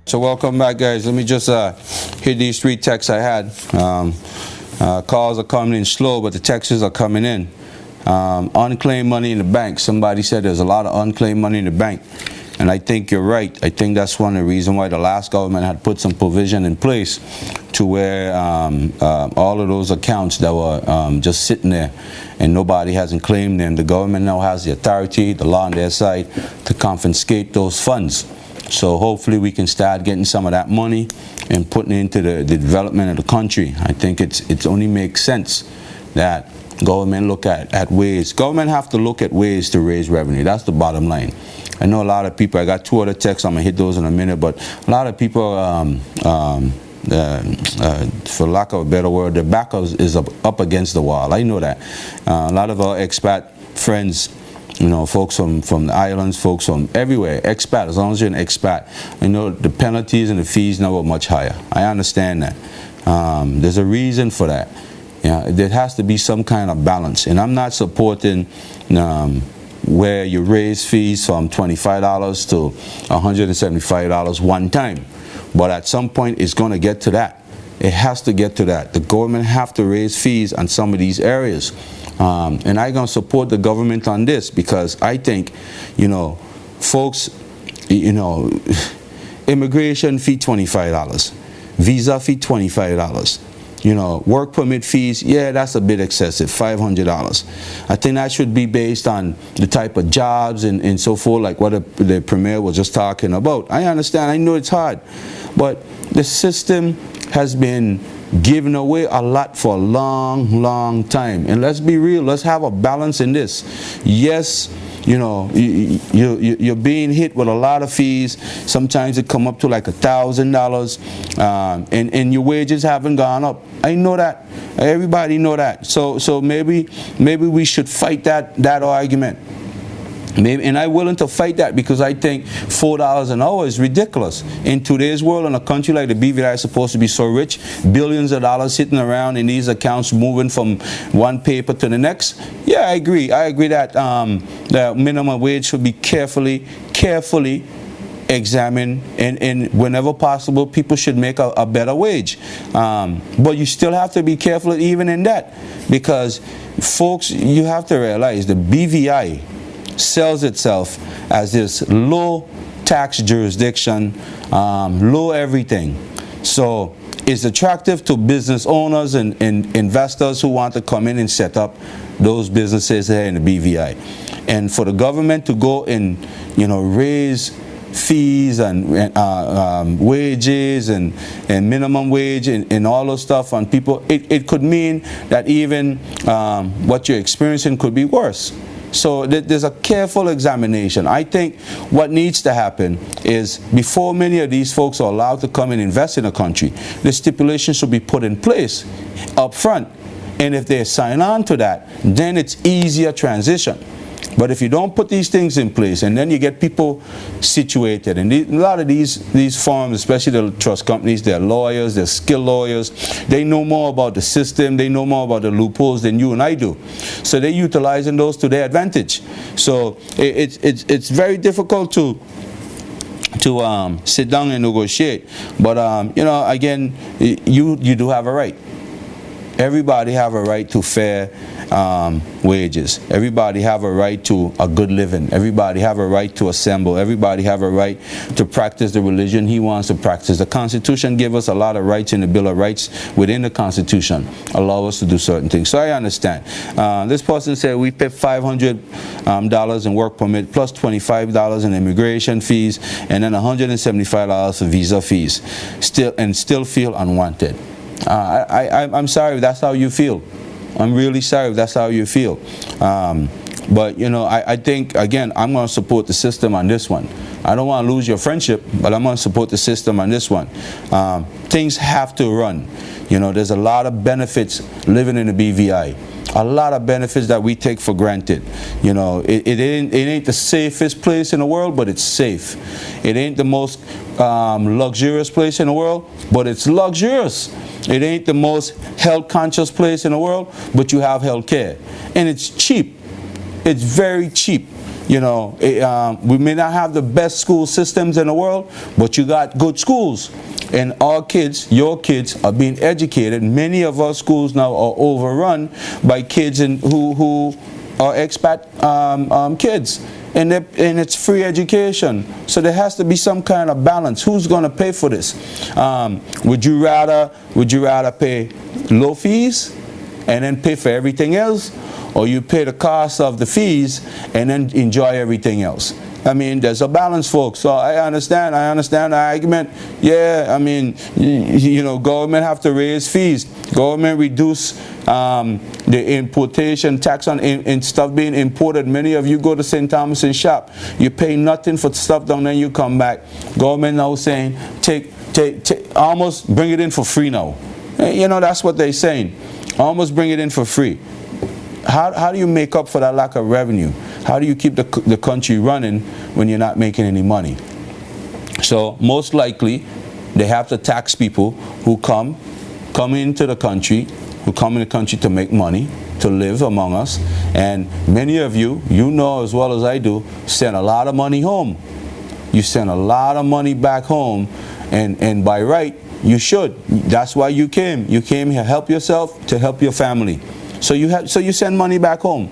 So welcome back, guys. Let me just hit these 3 texts I had. Calls are coming in slow, but the texts are coming in. Unclaimed money in the bank. Somebody said there's a lot of unclaimed money in the bank. And I think you're right. I think that's one of the reasons why the last government had put some provision in place to where all of those accounts that were just sitting there and nobody hasn't claimed them. The government now has the authority, the law on their side, to confiscate those funds. So hopefully we can start getting some of that money and putting it into the development of the country. I think it only makes sense that government look at ways. Government have to look at ways to raise revenue. That's the bottom line. I know a lot of people, I got 2 other texts, I'm going to hit those in a minute, but a lot of people, for lack of a better word, their back is up against the wall. I know that. A lot of our expat friends, you know, folks from the islands, folks from everywhere, expat, as long as you're an expat, you know, the penalties and the fees now are much higher. I understand that. There's a reason for that. Yeah, there has to be some kind of balance. And I'm not supporting where you raise fees from $25 to $175 one time. But at some point, it's going to get to that. It has to get to that. The government have to raise fees on some of these areas. And I'm going to support the government on this because I think, you know, folks, you know, immigration fee $25, visa fee $25, you know, work permit fees, yeah, that's a bit excessive, $500. I think that should be based on the type of jobs and so forth, like what the Premier was just talking about. I understand, I know it's hard, but the system has been giving away a lot for a long time. And let's be real, let's have a balance in this. Yes, you know, you're being hit with a lot of fees. Sometimes it come up to like $1,000, and your wages haven't gone up. I know that. Everybody know that. So maybe we should fight that argument. Maybe, and I'm willing to fight that because I think $4 an hour is ridiculous. In today's world, in a country like the BVI is supposed to be so rich, billions of dollars sitting around in these accounts moving from one paper to the next. Yeah, I agree. I agree that the minimum wage should be carefully examined, and whenever possible, people should make a better wage. But you still have to be careful even in that because, folks, you have to realize the BVI sells itself as this low tax jurisdiction, low everything. So it's attractive to business owners and investors who want to come in and set up those businesses here in the BVI. And for the government to go and, you know, raise fees and wages and minimum wage and all those stuff on people, it could mean that even what you're experiencing could be worse. So there's a careful examination. I think what needs to happen is before many of these folks are allowed to come and invest in a country, the stipulations should be put in place up front. And if they sign on to that, then it's easier transition. But if you don't put these things in place and then you get people situated, and a lot of these firms, especially the trust companies, they're lawyers, they're skilled lawyers, they know more about the system, they know more about the loopholes than you and I do. So they're utilizing those to their advantage. So it's very difficult to sit down and negotiate. But you know, again, you do have a right. Everybody have a right to fair wages. Everybody have a right to a good living. Everybody have a right to assemble. Everybody have a right to practice the religion he wants to practice. The Constitution gives us a lot of rights in the Bill of Rights within the Constitution, allow us to do certain things. So I understand. This person said we pay $500 in work permit plus $25 in immigration fees and then $175 for visa fees. Still feel unwanted. I'm sorry if that's how you feel. I'm really sorry if that's how you feel. But, you know, I think, again, I'm going to support the system on this one. I don't want to lose your friendship, but I'm going to support the system on this one. things have to run. You know, there's a lot of benefits living in the BVI. A lot of benefits that we take for granted. You know, it ain't the safest place in the world, but it's safe. It ain't the most luxurious place in the world, but it's luxurious. It ain't the most health conscious place in the world, but you have health care. And it's cheap. It's very cheap. You know, we may not have the best school systems in the world, but you got good schools. And our kids, your kids, are being educated. Many of our schools now are overrun by kids who are expat kids. And it's free education. So there has to be some kind of balance. Who's going to pay for this? Would you rather pay low fees and then pay for everything else? Or you pay the cost of the fees and then enjoy everything else? I mean, there's a balance, folks. So I understand the argument. Yeah, I mean, you know, government have to raise fees. Government reduce the importation tax on in stuff being imported. Many of you go to St. Thomas and shop. You pay nothing for stuff down there, you come back. Government now saying, take, almost bring it in for free now. You know, that's what they're saying. Almost bring it in for free. How do you make up for that lack of revenue? How do you keep the country running when you're not making any money? So most likely, they have to tax people who come into the country, to make money, to live among us. And many of you know as well as I do, send a lot of money home. You send a lot of money back home, and by right, you should. That's why you came. You came here, help yourself, to help your family. So you send money back home.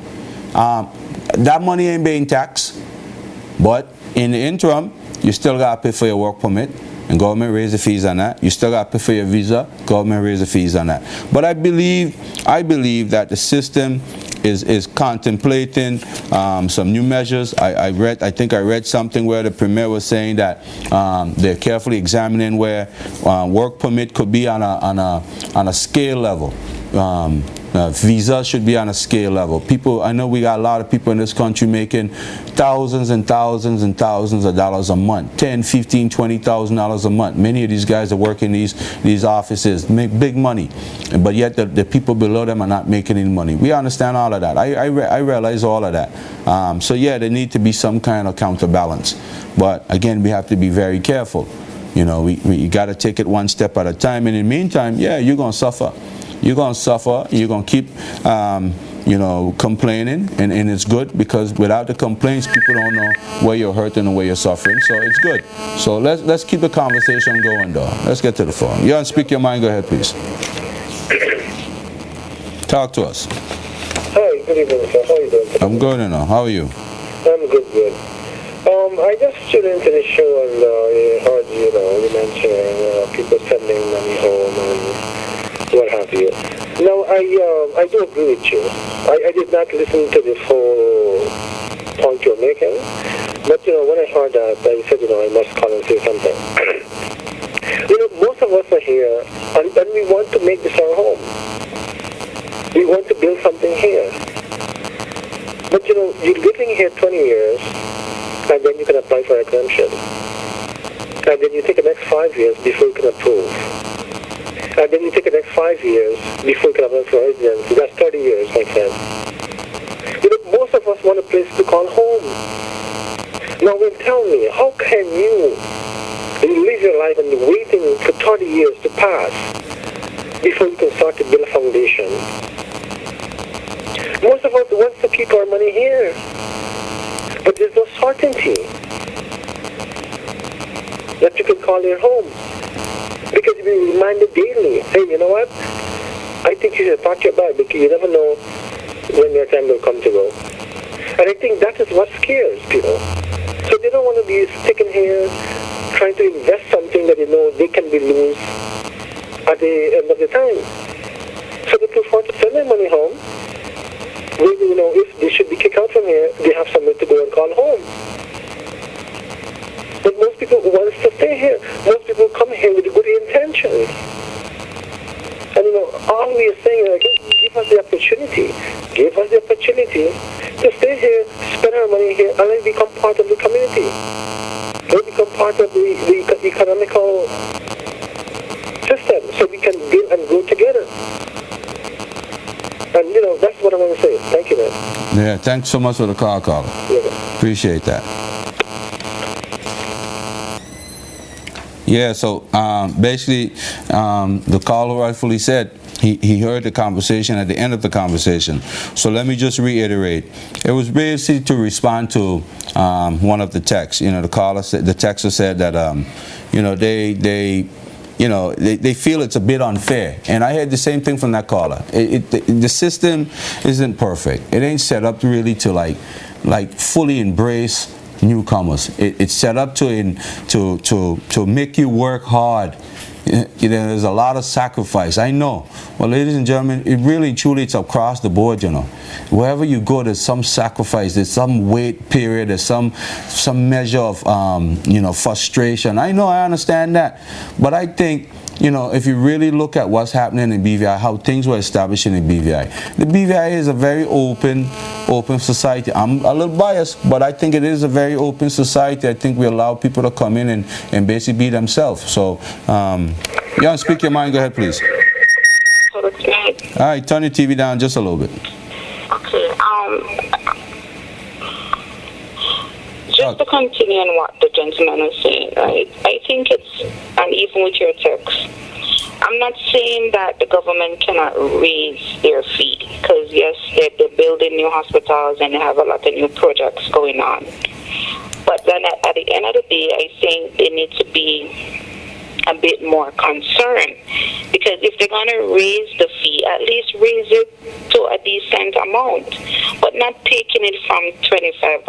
That money ain't being taxed, but in the interim, you still got to pay for your work permit, and government raise the fees on that. You still got to pay for your visa, government raise the fees on that. But I believe that the system is contemplating some new measures. I think I read something where the premier was saying that they're carefully examining where work permit could be on a scale level. Visa should be on a scale level. I know we got a lot of people in this country making thousands and thousands and thousands of dollars a month, $10,000, $15,000, $20,000 a month. Many of these guys that work in these offices make big money, but yet the people below them are not making any money. We understand all of that. I realize all of that. So yeah, there need to be some kind of counterbalance. But again, we have to be very careful. You know, we got to take it one step at a time. And in the meantime, yeah, you're going to suffer. You're going to suffer. You're going to keep, you know, complaining. And it's good, because without the complaints, people don't know where you're hurting and where you're suffering. So it's good. So let's keep the conversation going, though. Let's get to the phone. You want to speak your mind? Go ahead, please. Talk to us. Hi, good evening, sir. How are you doing? I'm good, now. How are you? I'm good. I just tuned into the show and I heard you mentioning people sending money home and what have you. Now, I do agree with you. I did not listen to the full point you're making, but when I heard that, I said, I must call and say something. Most of us are here, and we want to make this our home. We want to build something here. But you're living here 20 years, and then you can apply for exemption. And then you take the next 5 years before you can approve. And then you take the next 5 years before you can apply for residency. That's 30 years, my friend. Most of us want a place to call home. Now, tell me, how can you live your life and waiting for 30 years to pass before you can start to build a foundation? Most of us want to keep our money here, but there's no certainty that you can call your home, because you've been reminded daily, hey, you know what? I think you should pack your bag, because you never know when your time will come to go. And I think that is what scares people. So they don't want to be sticking here trying to invest something that they can be lose at the end of the time. So they prefer to send their money home. Maybe, if they should be kicked out from here, they have somewhere to go and call home. But most people want to stay here. Most people come here with good intentions. And all we are saying is, give us the opportunity. Give us the opportunity to stay here, spend our money here, and then become part of the community. Then become part of the economical system. And, you know, that's what I want to say. Thank you, man. Yeah, thanks so much for the call, caller. Yeah. Appreciate that. Yeah, so basically, the caller rightfully said he heard the conversation at the end of the conversation. So let me just reiterate. It was basically to respond to one of the texts. You know, the caller said, the texter said that, you know, they feel it's a bit unfair. And I heard the same thing from that caller. The system isn't perfect. It ain't set up really to like fully embrace newcomers. It's set up to make you work hard. You know, there's a lot of sacrifice. I know. Well, ladies and gentlemen, it really truly it's across the board, you know. Wherever you go, there's some sacrifice, there's some wait period, there's some measure of you know, frustration. I know, I understand that. But I think, you know, if you really look at what's happening in BVI, how things were established in the BVI. The BVI is a very open society. I'm a little biased, but I think it is a very open society. I think we allow people to come in and basically be themselves. So, yeah, speak your mind. Go ahead, please. So it's me. All right, turn your TV down just a little bit. Okay. Just to continue on what the gentleman was saying, right? I think it's, and even with your text, I'm not saying that the government cannot raise their fee, because yes, they're building new hospitals and they have a lot of new projects going on. But then at the end of the day, I think they need to be a bit more concerned, because if they're going to raise the fee, at least raise it to a decent amount, but not taking it from $25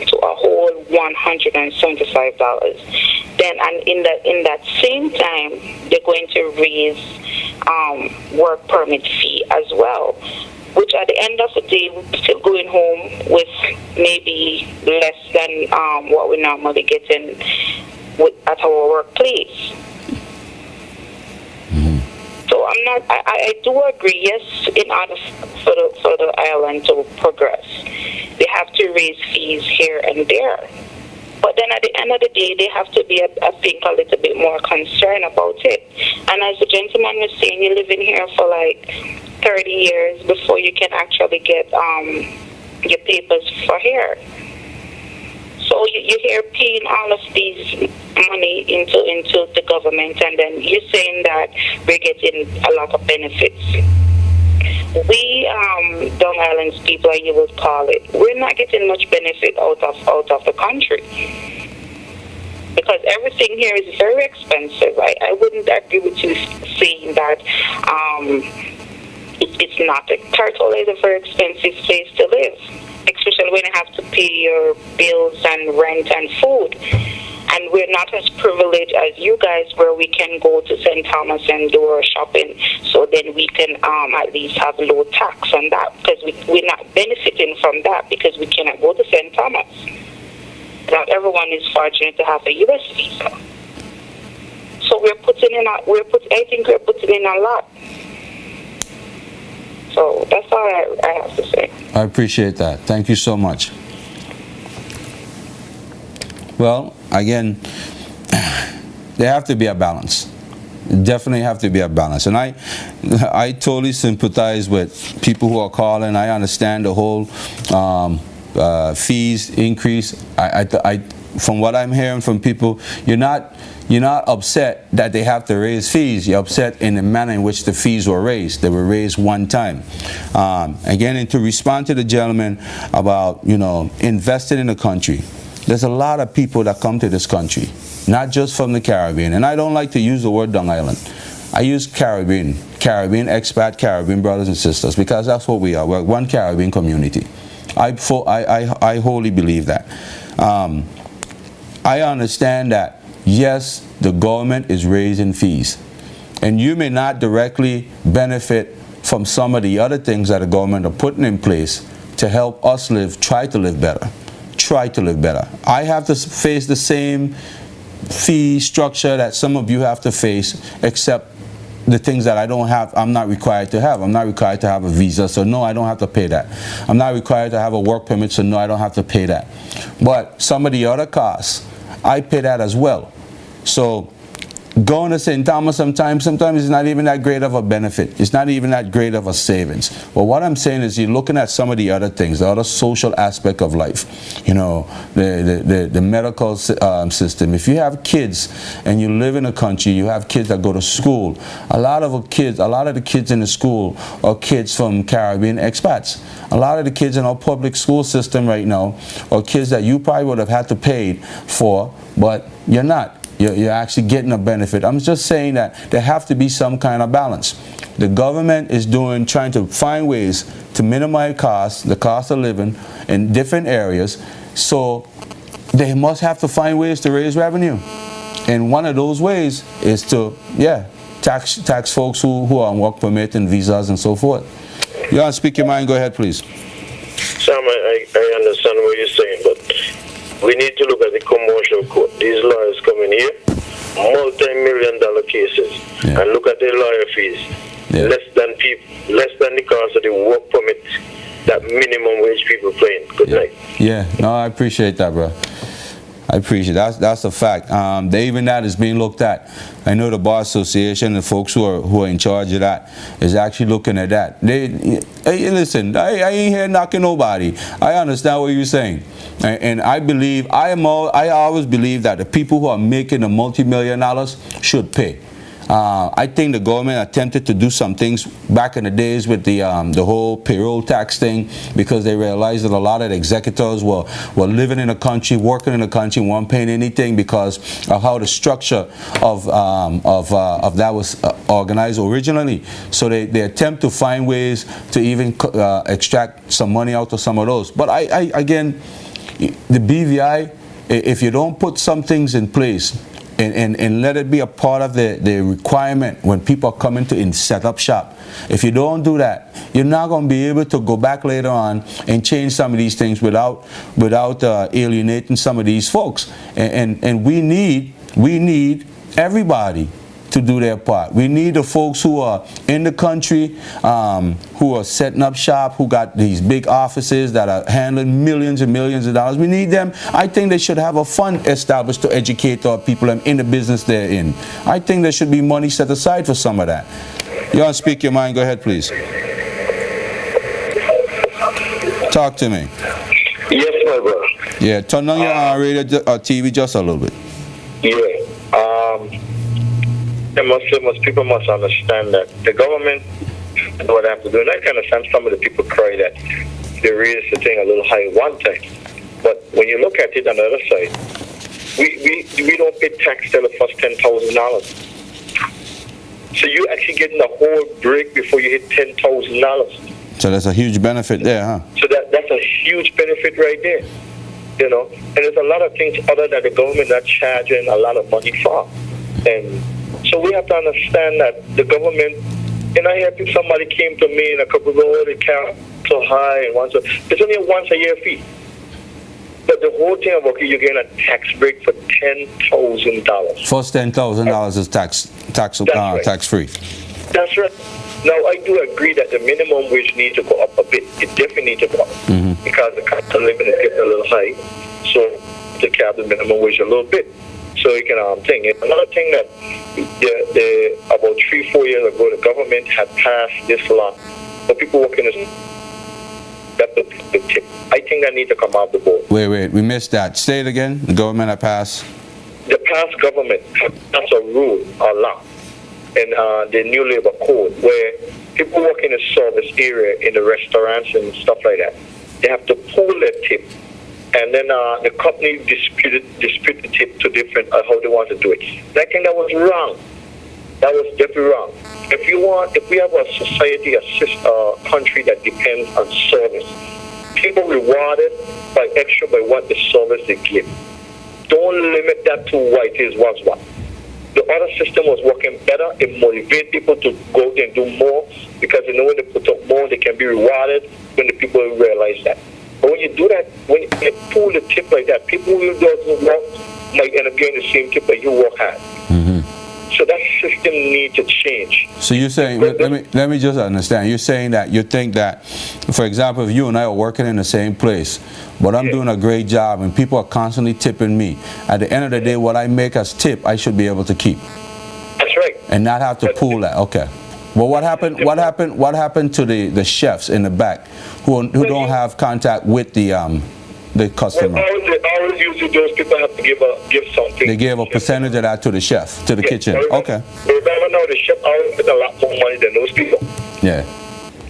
to a whole $175. Then, and in that same time, they're going to raise work permit fee as well, which at the end of the day, we're still going home with maybe less than what we normally get in at our workplace. So I do agree, yes, in order for the island to progress, they have to raise fees here and there. But then at the end of the day, they have to be, I think, a little bit more concerned about it. And as the gentleman was saying, you're living here for like 30 years before you can actually get your papers for here. So you're here paying all of these money into the government, and then you're saying that we're getting a lot of benefits. We, Dung Islands people, as you would call it, we're not getting much benefit out of the country, because everything here is very expensive. I wouldn't agree with you saying that it's not. Turtle is a very expensive place to live, especially when you have to pay your bills and rent and food. And we're not as privileged as you guys, where we can go to St. Thomas and do our shopping, so then we can at least have low tax on that, because we're not benefiting from that because we cannot go to St. Thomas. Not everyone is fortunate to have a U.S. visa. So I think we're putting in a lot. So that's all I have to say. I appreciate that. Thank you so much. Well, again, there have to be a balance. Definitely have to be a balance. And I totally sympathize with people who are calling. I understand the whole fees increase. From what I'm hearing from people, you're not upset that they have to raise fees. You're upset in the manner in which the fees were raised. They were raised one time. Again, and to respond to the gentleman about, you know, investing in the country, there's a lot of people that come to this country, not just from the Caribbean. And I don't like to use the word Dung Island. I use Caribbean expat, Caribbean brothers and sisters, because that's what we are. We're one Caribbean community. I wholly believe that. I understand that, yes, the government is raising fees, and you may not directly benefit from some of the other things that the government are putting in place to help us try to live better. I have to face the same fee structure that some of you have to face, except the things that I'm not required to have. I'm not required to have a visa, so no, I don't have to pay that. I'm not required to have a work permit, so no, I don't have to pay that. But some of the other costs, I pay that as well. So going to St. Thomas sometimes it's not even that great of a benefit. It's not even that great of a savings. But what I'm saying is you're looking at some of the other things, the other social aspect of life. You know, the medical system. If you have kids and you live in a country, you have kids that go to school. A lot of the kids in the school are kids from Caribbean expats. A lot of the kids in our public school system right now are kids that you probably would have had to pay for, but you're not. You're actually getting a benefit. I'm just saying that there have to be some kind of balance. The government is trying to find ways to minimize costs, the cost of living in different areas, so they must have to find ways to raise revenue. And one of those ways is to, tax folks who are on work permit and visas and so forth. You want to speak your mind? Go ahead, please. Sam, I understand what you're saying, but we need to look at the commercial court. These lawyers come in here, multi-million-dollar cases, and look at their lawyer fees. Less than the cost of the work permit that minimum wage people paying. Good night. Yeah, no, I appreciate that, bro. I appreciate it. That's a fact. Even that is being looked at. I know the Bar Association, the folks who are in charge of that, is actually looking at that. Hey, listen, I ain't here knocking nobody. I understand what you're saying, and I believe I always believe that the people who are making the multi-million dollars should pay. I think the government attempted to do some things back in the days with the whole payroll tax thing, because they realized that a lot of the executors were living in the country, working in the country, weren't paying anything because of how the structure of that was organized originally. So they attempt to find ways to even extract some money out of some of those. But again, the BVI, if you don't put some things in place, and let it be a part of the requirement when people are coming to set up shop. If you don't do that, you're not going to be able to go back later on and change some of these things without alienating some of these folks. And we need everybody to do their part. We need the folks who are in the country, who are setting up shop, who got these big offices that are handling millions and millions of dollars. We need them. I think they should have a fund established to educate our people in the business they're in. I think there should be money set aside for some of that. You want to speak your mind? Go ahead, please. Talk to me. Yes, my brother. Yeah, turn on your radio or TV just a little bit. Yeah. People must understand that the government knows what they have to do. And I can understand some of the people cry that they raised the thing a little high one time. But when you look at it on the other side, we don't pay tax till the first $10,000. So you're actually getting a whole break before you hit $10,000. So that's a huge benefit there, huh? So that's a huge benefit right there. You know, and there's a lot of things other that the government are charging a lot of money for. And so we have to understand that the government, and I heard somebody came to me in a couple of years, they count so high, and it's only a once a year fee. But the whole thing about you're getting a tax break for $10,000. First $10,000 is tax free. That's right. Now I do agree that the minimum wage needs to go up a bit. It definitely needs to go up because the cost of living is getting a little high. So to cap the minimum wage a little bit. So you can think. Another thing that about 3-4 years ago, the government had passed this law for people working in the tip. I think that needs to come off the board. Wait, we missed that. Say it again. The government had passed. The past government has a rule, a law, in the new labor code where people working in the service area, in the restaurants and stuff like that, they have to pool their tip. And then the company dispute the tip to different how they want to do it. And I think that was wrong. That was definitely wrong. If we have a society, a country that depends on service, people rewarded by what the service they give. Don't limit that to what it was what. The other system was working better. It motivates people to go out and do more because they know when they put up more, they can be rewarded when the people realize that. But when you do that, when you pull the tip like that, people who doesn't work might end up getting the same tip that you work hard. So that system needs to change. So you're saying, let me just understand. You're saying that you think that, for example, if you and I are working in the same place, but I'm doing a great job and people are constantly tipping me, at the end of the day, what I make as tip, I should be able to keep. And not have to pull that. Okay. Well, what happened? What happened? What happened to the chefs in the back who don't have contact with the customer? Well, always usually those people have to give something. They gave a percentage of that to the chef, to the kitchen. Okay. Remember now, the chef always get a lot more money than those people. Yeah.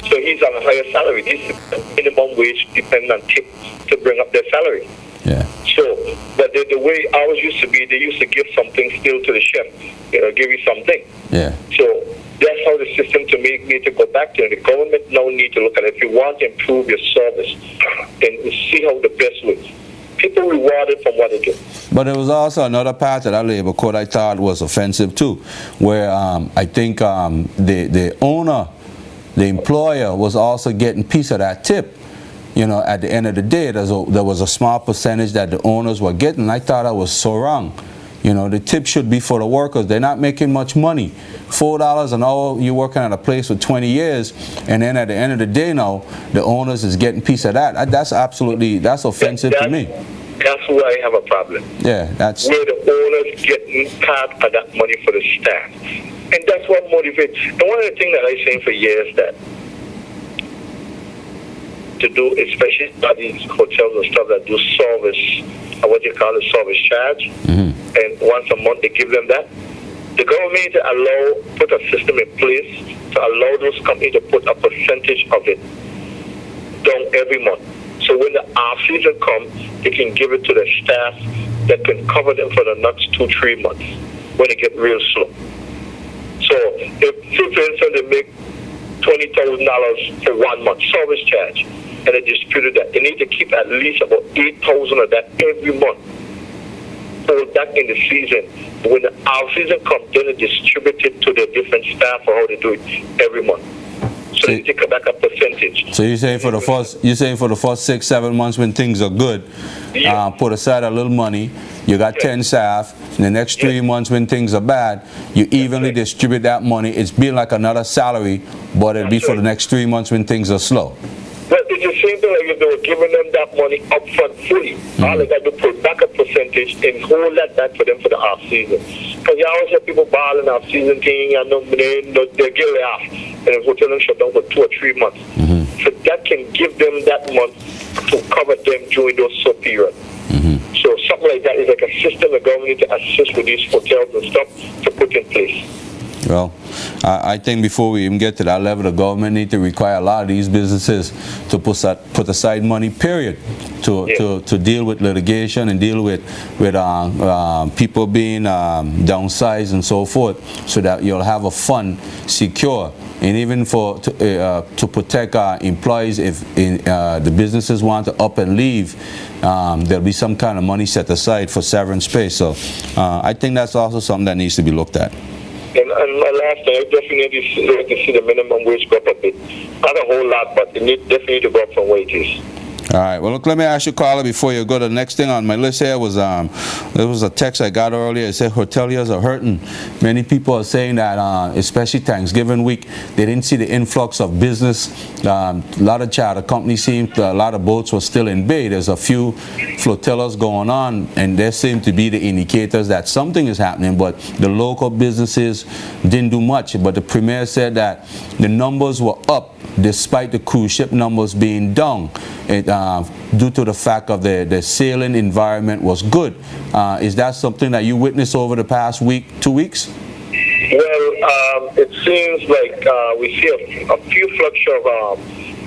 So he's on a higher salary. This is minimum wage depending on tip to bring up their salary. Yeah. So, but the way ours used to be, they used to give something still to the chef, give you something. Yeah. So that's how the system to me need to go back to. The government now need to look at it. If you want to improve your service, then see how the best looks. People rewarded from what they do. But there was also another part of that labor code I thought was offensive too, where I think the owner, the employer, was also getting a piece of that tip. You know, at the end of the day, there was a small percentage that the owners were getting. I thought that was so wrong. You know, the tip should be for the workers. They're not making much money. $4 an hour, you're working at a place for 20 years, and then at the end of the day now, the owners is getting a piece of that. That's offensive to me. That's where I have a problem. Yeah, that's... Where the owners getting part of that money for the staff. And that's what motivates. And one of the things that I've seen for years that to do, especially at these hotels and stuff that do service, what you call a service charge, and once a month they give them that. The government put a system in place to allow those companies to put a percentage of it down every month. So when the off season comes, they can give it to the staff that can cover them for the next 2-3 months when it gets real slow. So if, for instance, they make $20,000 for 1 month service charge, and they disputed that, they need to keep at least about $8,000 of that every month. Hold that in the season. When the off season comes, then they distribute it to the different staff for how they do it every month. So they take back a percentage. So you're saying for the first 6-7 months when things are good, put aside a little money. You got 10 staff. In the next 3 months when things are bad, you evenly distribute that money. It's being like another salary, but it'll be for the next 3 months when things are slow. But it's the same thing like if they were giving them that money up front fully. All they got to put back a percentage and hold that back for them for the off season. Because you always have people balling off season thing and they get off. And the hotel and shut down for 2 or 3 months. So that can give them that month to cover them during those sub periods. So something like that is like a system the government to assist with these hotels and stuff to put in place. Well, I think before we even get to that level, the government need to require a lot of these businesses to put aside money, period, to deal with litigation and deal with people being downsized and so forth, so that you'll have a fund secure. And even to protect employees, if the businesses want to up and leave, there'll be some kind of money set aside for severance pay. So I think that's also something that needs to be looked at. And my last thing, I definitely like to see the minimum wage go up a bit. Not a whole lot, but it definitely to go up from wages. All right. Well, look, let me ask you, Carla, before you go to the next thing on my list here was there was a text I got earlier. It said hoteliers are hurting. Many people are saying that, especially Thanksgiving week, they didn't see the influx of business. A lot of charter companies seemed, a lot of boats were still in bay. There's a few flotillas going on, and there seem to be the indicators that something is happening, but the local businesses didn't do much. But the premier said that the numbers were up despite the cruise ship numbers being down. Due to the fact of the sailing environment was good. Is that something that you witnessed over the past week, 2 weeks? Well, it seems like we see a few flux of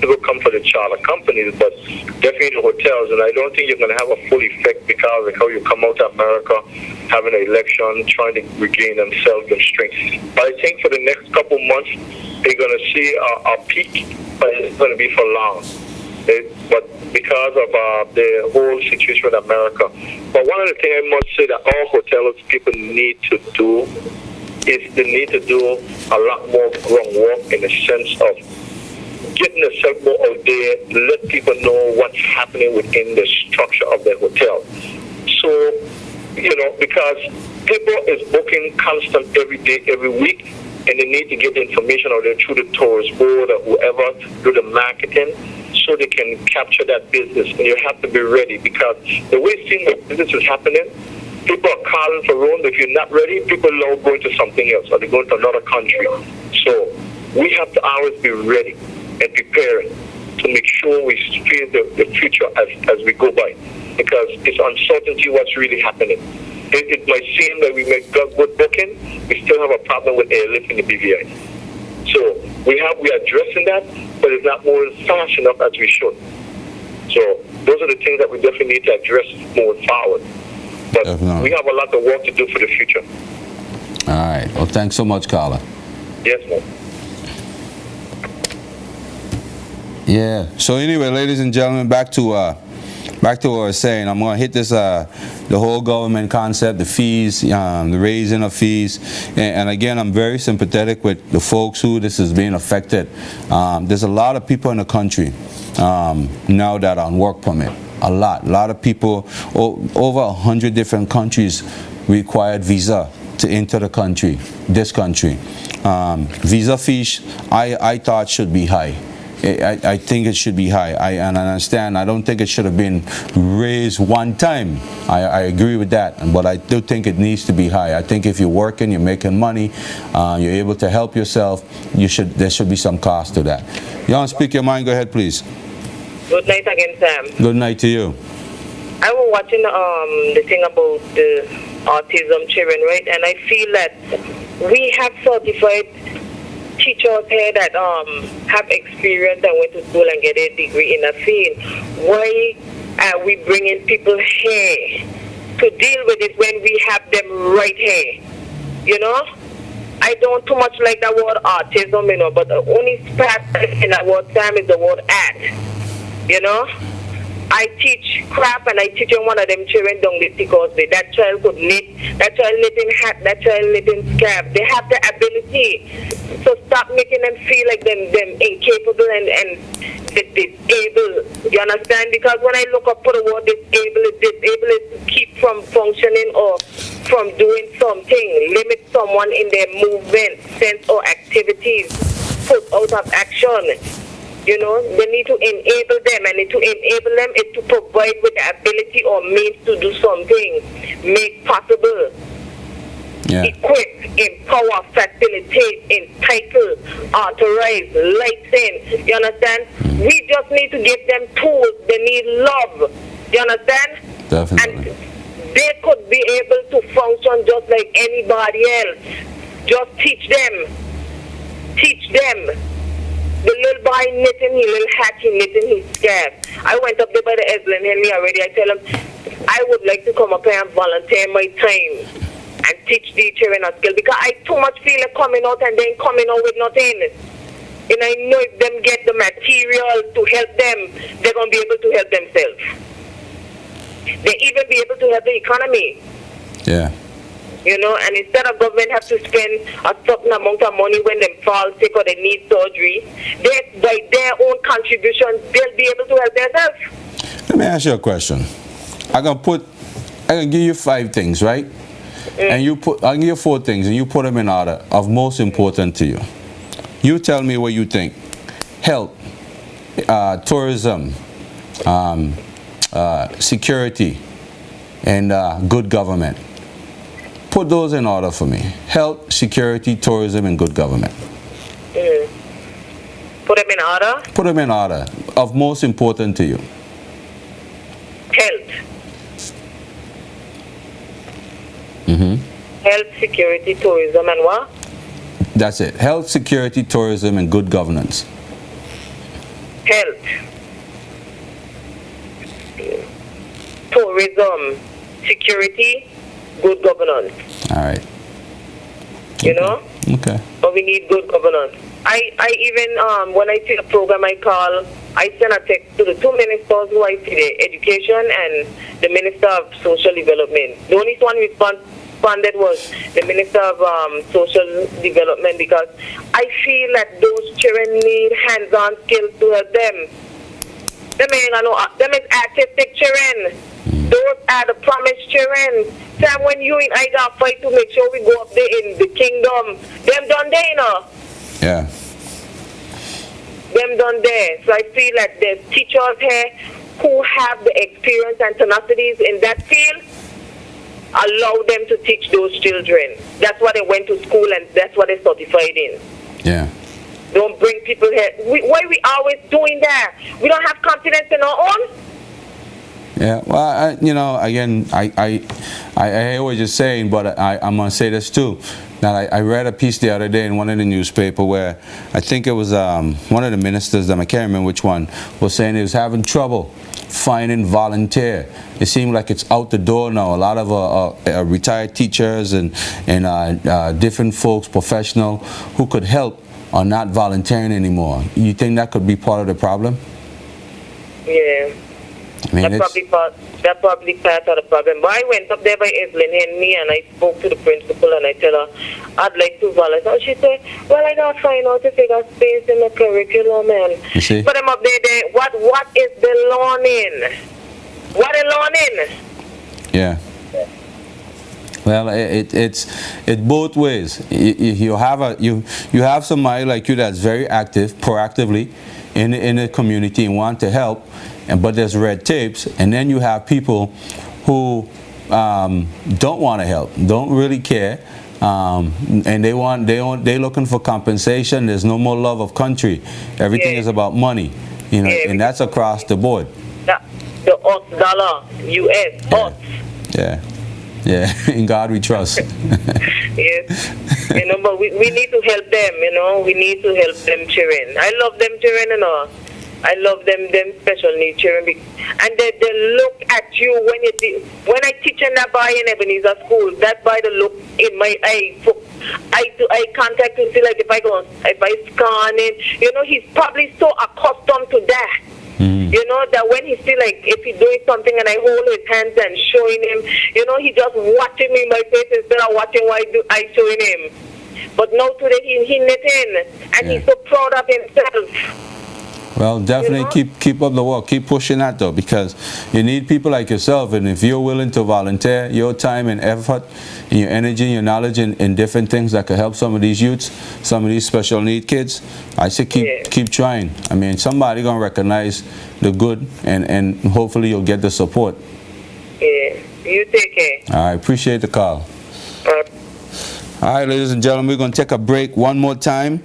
people come for the charter companies, but definitely the hotels, and I don't think you're going to have a full effect because of how you come out of America, having an election, trying to regain themselves and strength. But I think for the next couple months, they're going to see a peak, but it's going to be for long. But because of the whole situation with America. But one of the things I must say that all hotels people need to do is they need to do a lot more groundwork in the sense of getting themselves more out there, let people know what's happening within the structure of the hotel. So, because people is booking constant every day, every week, and they need to get the information out there through the tourist board or whoever, do the marketing, so they can capture that business. And you have to be ready because the way seeing the business is happening, People are calling for loans. If you're not ready, people are now going to something else, or they're going to another country. So we have to always be ready and prepared to make sure we face the future as we go by, because it's uncertainty what's really happening. It might seem that we make good booking, we still have a problem with airlift in the BVI. So we are addressing that, but it's not moving fast enough as we should. So those are the things that we definitely need to address moving forward. But Definitely. we have a lot of work to do for the future. All right. Well, thanks so much, Carla. Yes, ma'am. Yeah. So anyway, ladies and gentlemen, back to what I was saying. I'm going to hit this the whole government concept, the fees, the raising of fees, and again, I'm very sympathetic with the folks who this is being affected. There's a lot of people in the country now that are on work permit. A lot of people. Over 100 different countries required visa to enter the country. This country, visa fees I thought should be high. I think it should be high. And I understand. I don't think it should have been raised one time. I agree with that. But I do think it needs to be high. I think if you're working, you're making money, you're able to help yourself, there should be some cost to that. You want to speak your mind? Go ahead, please. Good night again, Sam. Good night to you. I was watching the thing about the autism children, right? And I feel that we have certified teachers here that have experience and went to school and get a degree in a field. Why are we bringing people here to deal with it when we have them right here? You know? I don't too much like the word autism, you know, but the only part in that word, Sam, is the word at. You know? I teach craft and I teach one of them children down the because that child could knit, that child knitting hat, that child knitting scarf. They have the ability. So stop making them feel like them incapable and disabled. You understand? Because when I look up for the word disabled is to keep from functioning or from doing something, limit someone in their movement, sense or activities, put out of action. You know, they need to enable them, and to enable them is to provide with the ability or means to do something, make possible, equip, empower, facilitate, entitle, authorize, license. You understand? We just need to give them tools. They need love. You understand? Definitely. And they could be able to function just like anybody else. Just teach them. Teach them. The little boy knitting his little hat, he knitting his scarf. I went up there by the Eslin Henry already. I tell him, I would like to come up here and volunteer my time and teach the children a skill, because I too much feel like coming out and then coming out with nothing. And I know if them get the material to help them, they're going to be able to help themselves. They even be able to help the economy. Yeah. You know, and instead of government have to spend a certain amount of money when they fall sick or they need surgery, they, by their own contribution, they'll be able to help themselves. Let me ask you a question. I can give you 5 things, right? And I can give you 4 things, and you put them in order of most important to you. You tell me what you think. Health, tourism, security, and good government. Put those in order for me. Health, security, tourism, and good government. Put them in order? Put them in order of most important to you. Health. Health, security, tourism, and what? That's it. Health, security, tourism, and good governance. Health. Tourism, security, good governance. All right. You know? Okay. But we need good governance. I even, when I see the program I send a text to the 2 ministers who I see, the education and the Minister of Social Development. The only one responded was the Minister of Social Development, because I feel that those children need hands-on skills to help them. Them is artistic children. Those are the promised children. Sam, when you and I got fight to make sure we go up there in the kingdom, them done there, you know. Yeah. Them done there. So I feel like there's teachers here who have the experience and tenacities in that field. allow them to teach those children. That's what they went to school and that's what they certified in. Yeah. Don't bring people here. Why we always doing that? We don't have confidence in our own? Yeah, well, again, I hear what you're saying, but I'm going to say this too. Now, I read a piece the other day in one of the newspaper where I think it was one of the ministers, I can't remember which one, was saying he was having trouble finding volunteer. It seemed like it's out the door now. A lot of retired teachers and different folks, professional, who could help are not volunteering anymore. You think that could be part of the problem? Yeah. I mean, that's probably part of the problem. But I went up there by Evelyn Henry and I spoke to the principal and I tell her I'd like to volunteer. And she said, well, I gotta find out if they got space in the curriculum. And you see? but I'm up there. What is the learning? What is learning? Yeah. Well, it's both ways. You have somebody like you that's very active, proactively in the community and want to help, but there's red tapes, and then you have people who don't want to help, don't really care, and they're looking for compensation. There's no more love of country. Everything is about money, and that's across the board. The US dollar, US, US. Yeah. Yeah, in God we trust. Yes. But we need to help them, we need to help them children. I love them children, I love them special needs children. And they look at you when I teach in that boy in Ebenezer school, that boy the look in my eye, eye contact to see like if I scan it, he's probably so accustomed to that. That when he feel like if he's doing something and I hold his hands and showing him, he just watching me in my face instead of watching what I showing him. But now today he knitting and he's so proud of himself. Well, definitely keep up the work. Keep pushing that though, because you need people like yourself, and if you're willing to volunteer your time and effort and your energy and your knowledge in different things that could help some of these youths, some of these special need kids, I say keep trying. I mean, somebody gonna recognize the good, and hopefully you'll get the support. Yeah, you take care. I appreciate the call. All right, ladies and gentlemen, we're gonna take a break one more time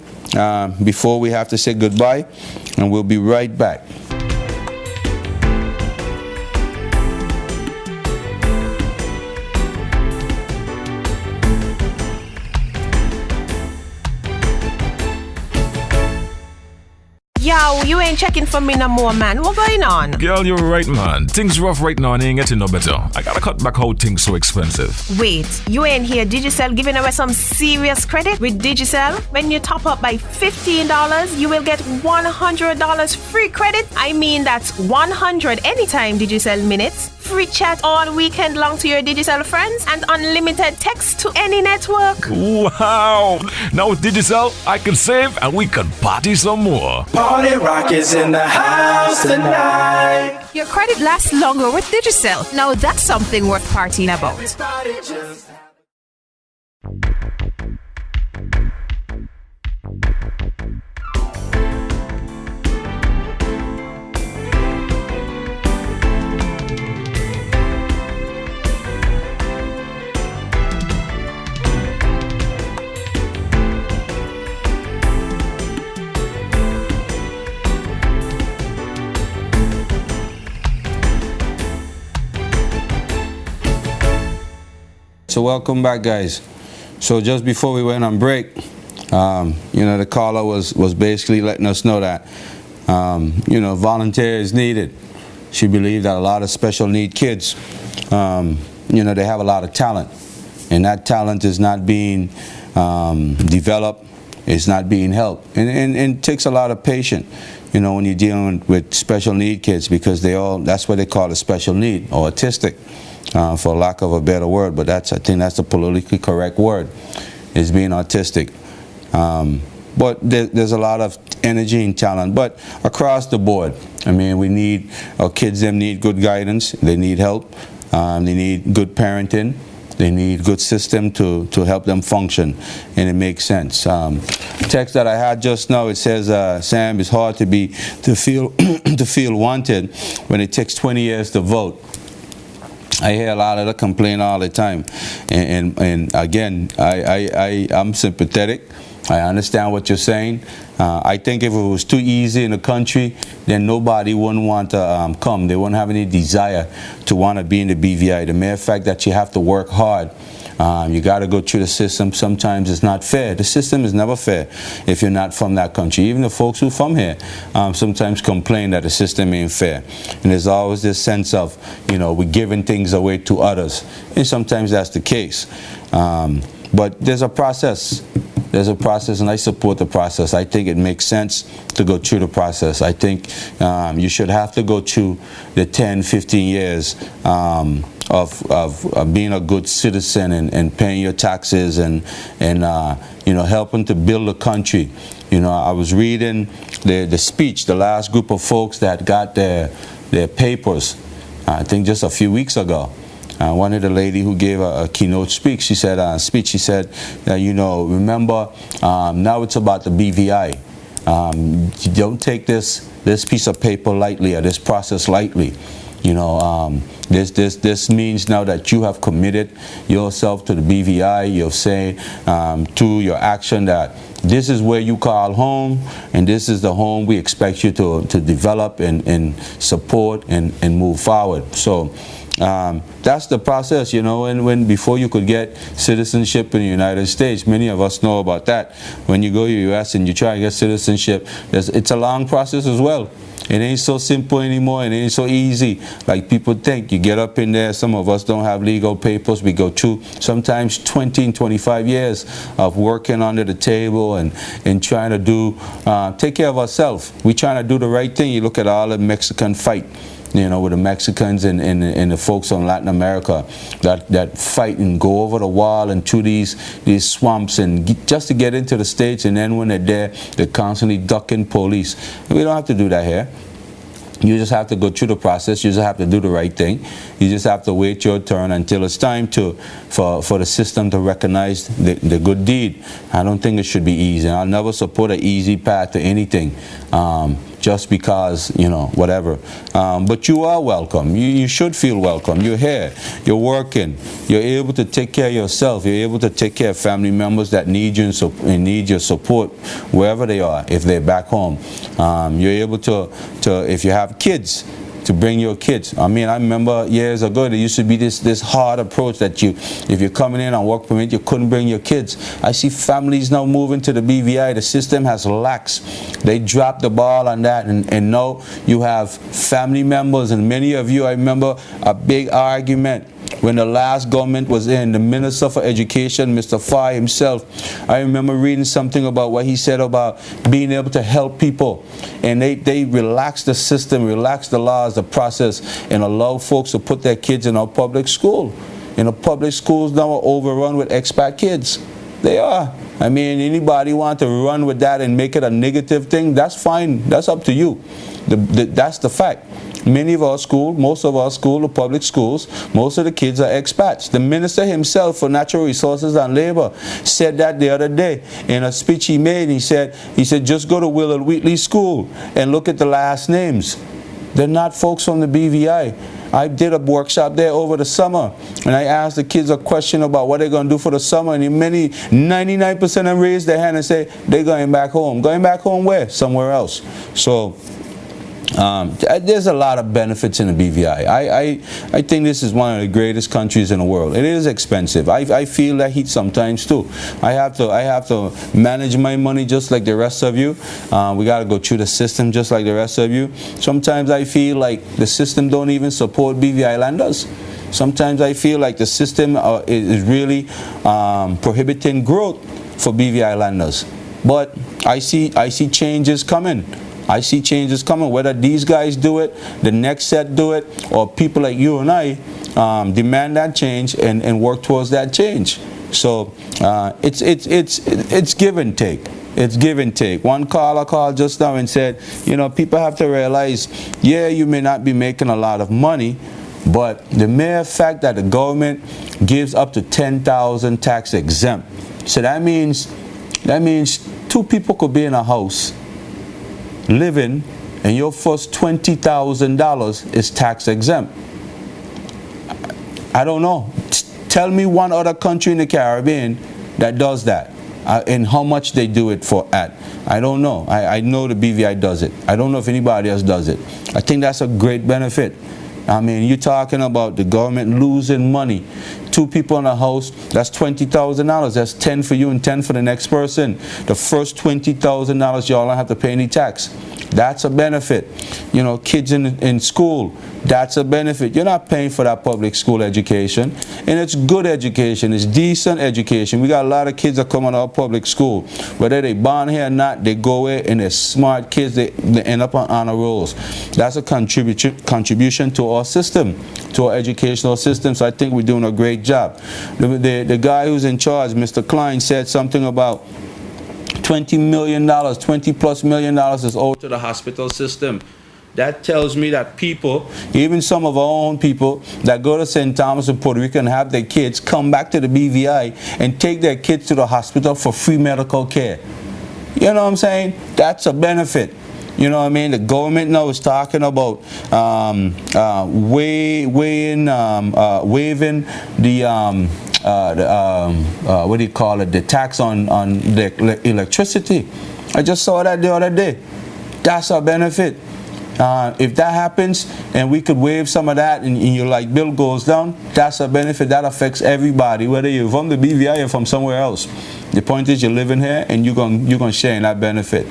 before we have to say goodbye, and we'll be right back. Yo, you ain't checking for me no more, man. What going on? Girl, you're right, man. Things rough right now and ain't getting no better. I gotta cut back how things so expensive. Wait, you ain't hear Digicel giving away some serious credit? With Digicel, when you top up by $15, you will get $100 free credit. I mean, that's 100 anytime Digicel minutes, free chat all weekend long to your Digicel friends, and unlimited text to any network. Wow! Now with Digicel, I can save and we can party some more. Party Rock is in the house tonight. Your credit lasts longer with Digicel. Now that's something worth partying about. So welcome back, guys. So just before we went on break, the caller was basically letting us know that volunteer is needed. She believed that a lot of special need kids, they have a lot of talent, and that talent is not being developed, it's not being helped, and it takes a lot of patience. When you're dealing with special need kids, because that's what they call a special need, or autistic, for lack of a better word, but I think that's the politically correct word, is being autistic. But there's a lot of energy and talent, but across the board, I mean, our kids need good guidance, they need help, they need good parenting, they need good system to help them function, and it makes sense. Text that I had just now, it says, Sam, it's hard to feel to feel wanted when it takes 20 years to vote. I hear a lot of the complaint all the time, and again, I'm sympathetic. I understand what you're saying. I think if it was too easy in the country, then nobody wouldn't want to come. They wouldn't have any desire to want to be in the BVI. The mere fact that you have to work hard, you got to go through the system. Sometimes it's not fair. The system is never fair if you're not from that country. Even the folks who from here sometimes complain that the system ain't fair. And there's always this sense of, we're giving things away to others. And sometimes that's the case. But there's a process. There's a process, and I support the process. I think it makes sense to go through the process. I think you should have to go through the 10, 15 years of being a good citizen and paying your taxes and helping to build a country. I was reading the speech, the last group of folks that got their papers, I think just a few weeks ago. One of the lady who gave a keynote speech, she said, remember, now it's about the BVI. You don't take this piece of paper lightly or this process lightly. This means now that you have committed yourself to the BVI. You're saying to your action that this is where you call home, and this is the home we expect you to develop and support and move forward. So that's the process, when before you could get citizenship in the United States. Many of us know about that. When you go to the U.S. and you try to get citizenship, it's a long process as well. It ain't so simple anymore. It ain't so easy like people think. You get up in there. Some of us don't have legal papers. We go through sometimes 20 and 25 years of working under the table and trying to take care of ourselves. We're trying to do the right thing. You look at all the Mexican fight, with the Mexicans and the folks on Latin America that fight and go over the wall and through these swamps and just to get into the States, and then when they're there, they're constantly ducking police. And we don't have to do that here. You just have to go through the process. You just have to do the right thing. You just have to wait your turn until it's time for the system to recognize the good deed. I don't think it should be easy. I'll never support an easy path to anything. Just because, whatever. But you are welcome. You should feel welcome. You're here. You're working. You're able to take care of yourself. You're able to take care of family members that need you and need your support wherever they are, if they're back home. You're able to, if you have kids, to bring your kids. I remember years ago there used to be this hard approach that if you're coming in on work permit, you couldn't bring your kids. I see families now moving to the BVI. The system has laxed. They dropped the ball on that, and now you have family members, and many of you, I remember a big argument when the last government was in, the Minister for Education, Mr. Fay himself. I remember reading something about what he said about being able to help people. And they relaxed the system, relaxed the laws, the process, and allow folks to put their kids in our public school. And the public schools now are overrun with expat kids. They are. Anybody want to run with that and make it a negative thing, that's fine. That's up to you. That's the fact. Many of our schools, most of our schools, the public schools, most of the kids are expats. The Minister himself for Natural Resources and Labor said that the other day in a speech he made. He said just go to Willard Wheatley School and look at the last names. They're not folks from the BVI. I did a workshop there over the summer, and I asked the kids a question about what they're going to do for the summer, and 99% of them raised their hand and say they're going back home. Going back home where? Somewhere else. So there's a lot of benefits in the BVI. I think this is one of the greatest countries in the world. It is expensive. I feel that heat sometimes too. I have to manage my money just like the rest of you. We got to go through the system just like the rest of you. Sometimes I feel like the system don't even support BVI landers. Sometimes I feel like the system is really prohibiting growth for BVI landers. But I see changes coming. I see changes coming. Whether these guys do it, the next set do it, or people like you and I demand that change and work towards that change. So it's give and take. It's give and take. One caller called just now and said, people have to realize, you may not be making a lot of money, but the mere fact that the government gives up to $10,000 tax exempt. So that means two people could be in a house living, and your first $20,000 is tax exempt. I don't know. Tell me one other country in the Caribbean that does that, and how much they do it for at. I don't know. I know the BVI does it. I don't know if anybody else does it. I think that's a great benefit. I mean, you're talking about the government losing money. 2 people in a house, that's $20,000. That's 10 for you and 10 for the next person. The first $20,000, y'all don't have to pay any tax. That's a benefit. You know, kids in school, that's a benefit. You're not paying for that public school education. And it's good education. It's decent education. We got a lot of kids that come out of our public school. Whether they born here or not, they go away and they're smart kids. They end up on honor rolls. That's a contribution to our system, to our educational system. So I think we're doing a great job. The guy who's in charge, Mr. Klein, said something about $20 million, $20+ million is owed to the hospital system. That tells me that people, even some of our own people that go to St. Thomas in Puerto Rico and have their kids, come back to the BVI and take their kids to the hospital for free medical care. You know what I'm saying? That's a benefit. You know what I mean? The government now is talking about waiving what do you call it? The tax on the electricity. I just saw that the other day. That's a benefit. If that happens and we could waive some of that and your light bill goes down, that's a benefit. That affects everybody, whether you're from the BVI or from somewhere else. The point is you're living here and you're gonna share in that benefit.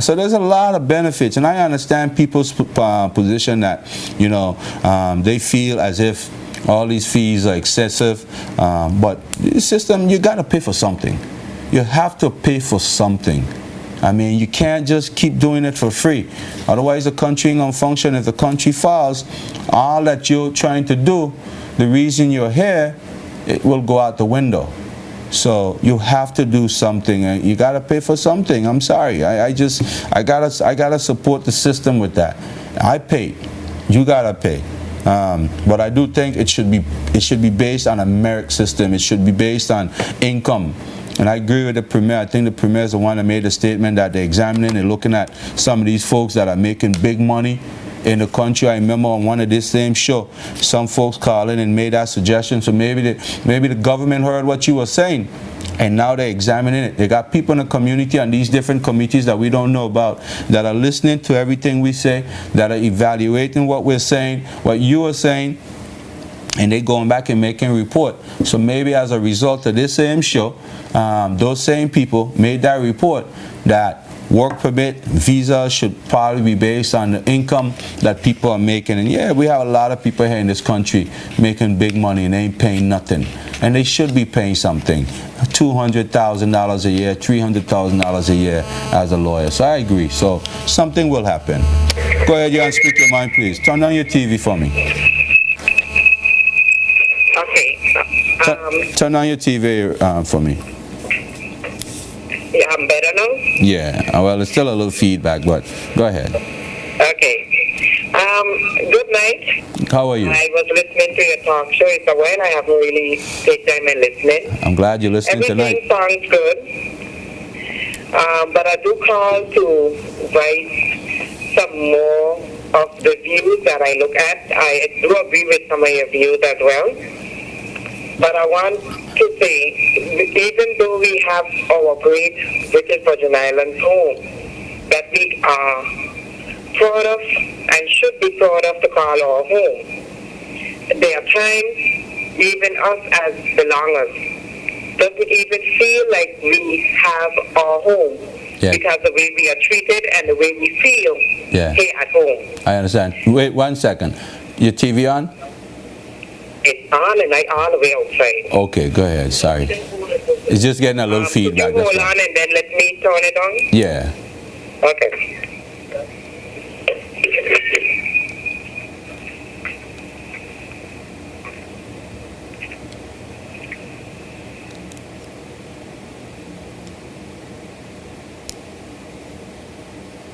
So there's a lot of benefits, and I understand people's position that, you know, they feel as if all these fees are excessive, but the system, you gotta pay for something. You have to pay for something. I mean, you can't just keep doing it for free. Otherwise, the country ain't gonna function. If the country falls, all that you're trying to do, the reason you're here, it will go out the window. So you have to do something, and you gotta pay for something. I'm sorry. I gotta support the system with that. I pay. You gotta pay. But I do think it should be based on a merit system. It should be based on income. And I agree with the Premier. I think the Premier is the one that made the statement that they're examining and looking at some of these folks that are making big money in the country. I remember on one of this same show, some folks called in and made that suggestion. So maybe the government heard what you were saying, and now they're examining it. They got people in the community on these different committees that we don't know about that are listening to everything we say, that are evaluating what we're saying, what you are saying, and they going back and making a report. So maybe as a result of this same show, those same people made that report that work permit, visa should probably be based on the income that people are making. And yeah, we have a lot of people here in this country making big money and they ain't paying nothing. And they should be paying something. $200,000 a year, $300,000 a year as a lawyer. So I agree. So something will happen. Go ahead, you can speak your mind, please. Turn on your TV for me. Okay. Turn on your TV for me. Yeah, I'm better now? Yeah, well, it's still a little feedback, but go ahead. Okay. Good night. How are you? I was listening to your talk show. It's a while I haven't really taken time and listening. I'm glad you're listening tonight. Everything sounds good. But I do call to write some more of the views that I look at. I do agree with some of your views as well. But I want to say, even though we have our great British Virgin Islands home, that we are proud of and should be proud of to call our home, there are times even us as belongers doesn't even feel like we have our home because of the way we are treated and the way we feel here at home. I understand. Wait 1 second. Your TV on? It's on and I all the way outside. Okay, go ahead. Sorry. It's just getting a little feedback. Could you hold on and then let me turn it on? Yeah. Okay.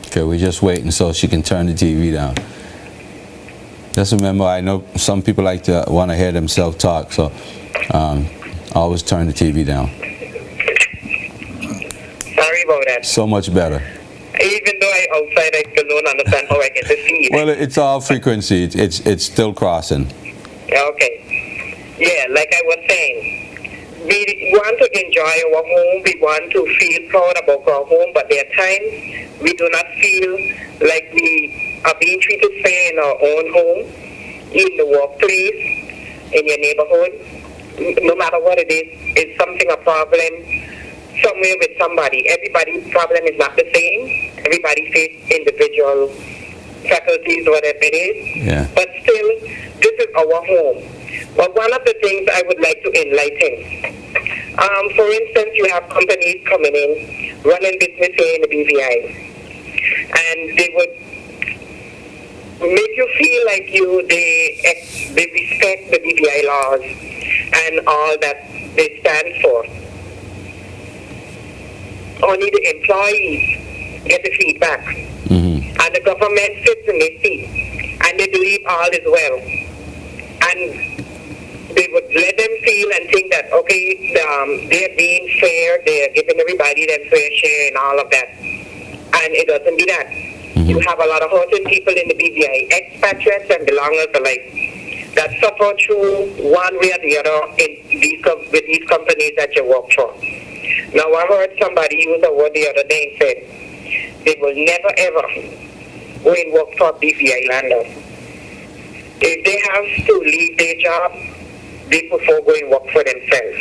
Okay, we're just waiting so she can turn the TV down. Just remember, I know some people like to want to hear themselves talk, so always turn the TV down. Sorry about that. So much better. Even though I outside, I still don't understand how I get the feed. Well, it's all frequency. It's still crossing. Okay. Yeah, like I was saying, we want to enjoy our home. We want to feel proud about our home, but there are times we do not feel like we are being treated fair in our own home, in the workplace, in your neighborhood. No matter what it is, it's something a problem somewhere with somebody. Everybody's problem is not the same. Everybody faces individual faculties, whatever it is. Yeah. But still, this is our home. But one of the things I would like to enlighten, for instance, you have companies coming in, running business here in the BVI, and they would make you feel like they respect the BVI laws and all that they stand for. Only the employees get the feedback, and the government sits in their seat, and they believe all is well, and they would let them feel and think that, okay, they're being fair, they're giving everybody their fair share and all of that. And it doesn't be that. You have a lot of hurting people in the BVI, expatriates and belongers alike, that suffer through one way or the other with these companies that you work for. Now, I heard somebody use a word the other day and said, they will never ever go and work for BVI landers. If they have to leave their job, they prefer going work for themselves.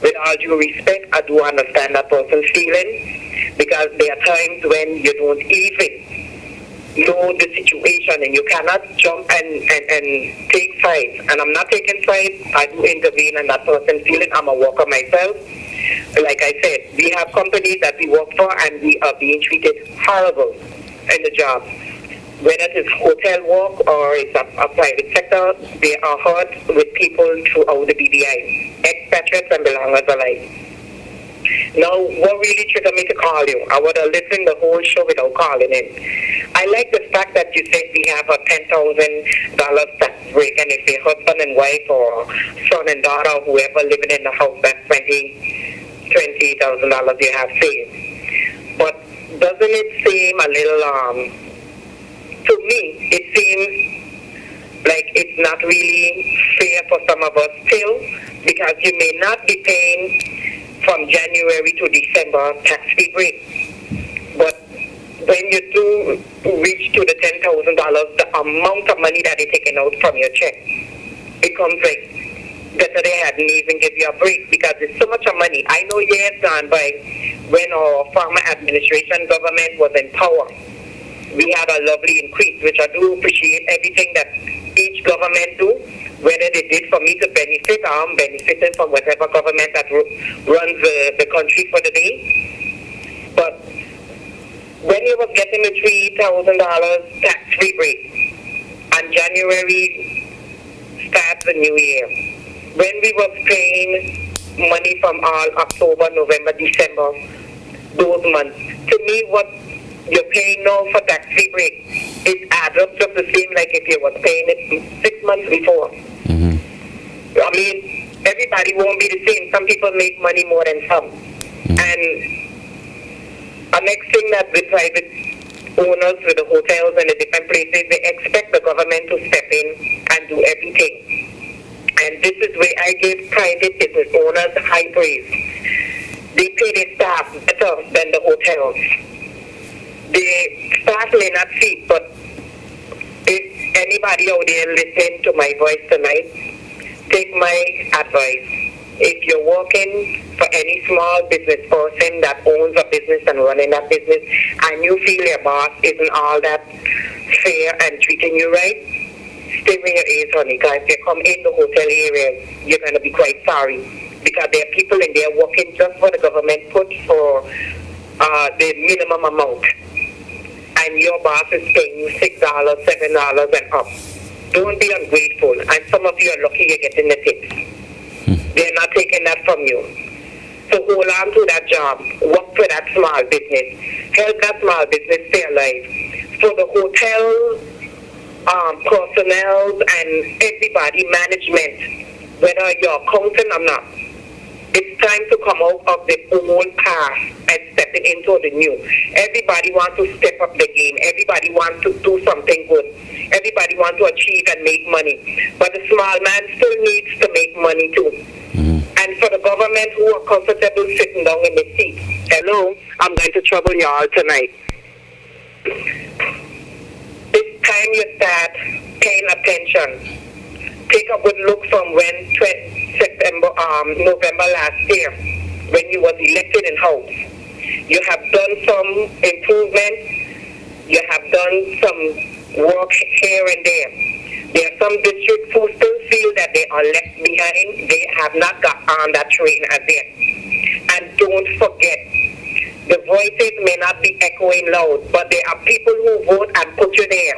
With all due respect, I do understand that person's feeling, because there are times when you don't even know the situation and you cannot jump and take sides. And I'm not taking sides. I do intervene in that person's feeling. I'm a worker myself. Like I said, we have companies that we work for and we are being treated horrible in the job. Whether it's hotel work or it's a private sector, they are hurt with people throughout the BVI, expatriates and belongers alike. Now, what really triggered me to call you? I would have listened the whole show without calling in. I like the fact that you said we have a $10,000 tax break, and if a husband and wife or son and daughter or whoever living in the house, that's $20,000 you have saved. But doesn't it seem a little to me, it seems like it's not really fair for some of us still, because you may not be paying from January to December tax-free break. But when you do reach to the $10,000, the amount of money that they're taking out from your check, it comes like better they hadn't even give you a break, because it's so much of money. I know years gone by, when our former administration government was in power, we had a lovely increase, which I do appreciate everything that each government do, whether they did for me to benefit, I'm benefiting from whatever government that runs the country for the day. But when you was getting the $3,000 tax-free break, and January starts the new year, when we was paying money from all October, November, December, those months, to me, what you're paying now for tax-free break, it adds up just the same like if you was paying it 6 months before. I mean, everybody won't be the same. Some people make money more than some. And the next thing that the private owners with the hotels and the different places, they expect the government to step in and do everything. And this is where I give private business owners high praise. They pay their staff better than the hotels. The staff may not see, but if anybody out there listening to my voice tonight, take my advice. If you're working for any small business person that owns a business and running that business, and you feel your boss isn't all that fair and treating you right, stay with your ears, honey, because if you come in the hotel area, you're going to be quite sorry, because there are people in there working just what the government put for the minimum amount. And your boss is paying you $6, $7 and up. Don't be ungrateful. And some of you are lucky you're getting the tips. They're not taking that from you. So hold on to that job. Work for that small business. Help that small business stay alive. For the hotel personnel and everybody, management, whether you're accountant or not, It's time to come out of the old past and stepping into the new. Everybody wants to step up the game. Everybody wants to do something good. Everybody wants to achieve and make money. But the small man still needs to make money too. And for the government who are comfortable sitting down in the seat, hello, I'm going to trouble y'all tonight. It's time you start paying attention. Take a good look from when November last year, when you was elected in House. You have done some improvement. You have done some work here and there. There are some districts who still feel that they are left behind. They have not got on that train as yet. And don't forget, the voices may not be echoing loud, but there are people who vote and put you there.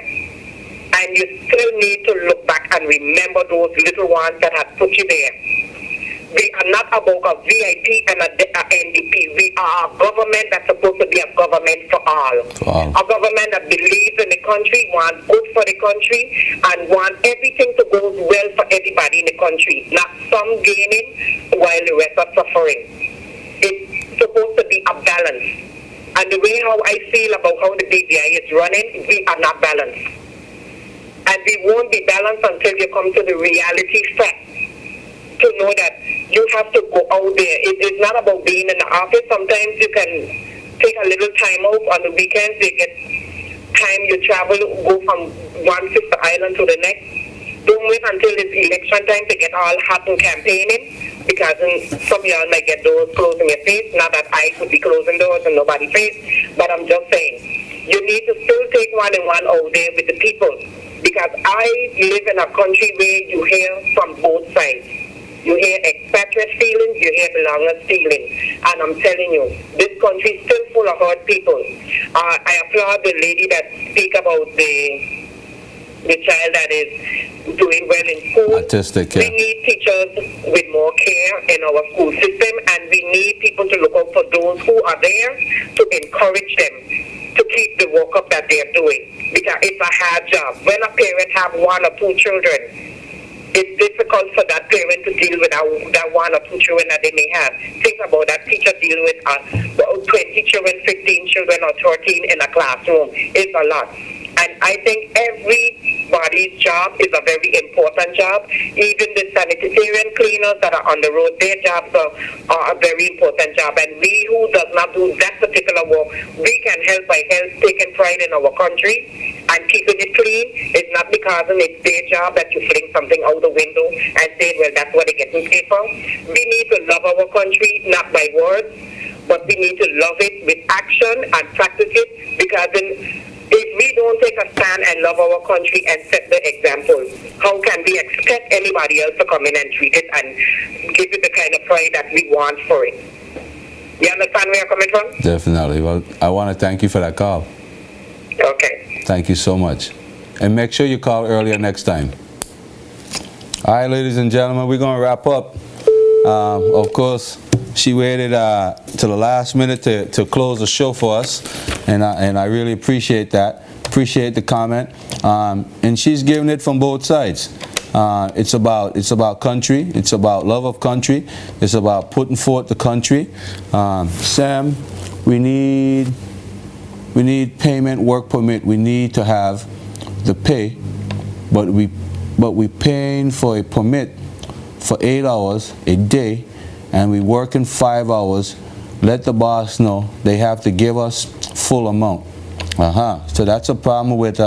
And you still need to look back and remember those little ones that have put you there. We are not about a VIP and a NDP. We are a government that's supposed to be a government for all. Wow. A government that believes in the country, wants good for the country, and wants everything to go well for everybody in the country. Not some gaining while the rest are suffering. It's supposed to be a balance. And the way how I feel about how the BVI is running, we are not balanced. And we won't be balanced until you come to the reality fact. To know that you have to go out there. It's not about being in the office. Sometimes you can take a little time off on the weekends. You get time, you travel, go from one sister island to the next. Don't wait until it's election time to get all hot and campaigning, because some of y'all might get doors closed in your face. Not that I could be closing doors in nobody's face, but I'm just saying, you need to still take one-on-one out there with the people, because I live in a country where you hear from both sides. You hear expatriate feelings, you hear belongers feelings. And I'm telling you, this country is still full of hurt people. I applaud the lady that speak about the child that is doing well in school. Autistic, yeah. We need teachers with more care in our school system, and we need people to look out for those who are there to encourage them to keep the work up that they're doing. Because it's a hard job. When a parent have one or two children, it's difficult for that parent to deal with that one or two children that they may have. Think about that teacher dealing with 20 children, 15 children, or 13 in a classroom. It's a lot. And I think everybody's job is a very important job. Even the sanitarian cleaners that are on the road, their jobs are a very important job. And we who does not do that particular work, we can help by taking pride in our country and keeping it clean. It's not because it's their job that you fling something out the window and say, well, that's what they're getting paid for. We need to love our country, not by words, but we need to love it with action and practice it, because if we don't take a stand and love our country and set the example, how can we expect anybody else to come in and treat it and give it the kind of pride that we want for it? You understand where I'm coming from? Definitely. Well, I want to thank you for that call. Okay. Thank you so much. And make sure you call earlier next time. All right, ladies and gentlemen, we're going to wrap up. Of course, she waited till the last minute to close the show for us, and I really appreciate that. Appreciate the comment, and she's giving it from both sides. It's about country. It's about love of country. It's about putting forth the country. Sam, we need payment, work permit. We need to have the pay, but we paying for a permit for 8 hours a day, and we working 5 hours. Let the boss know they have to give us full amount. So that's a problem with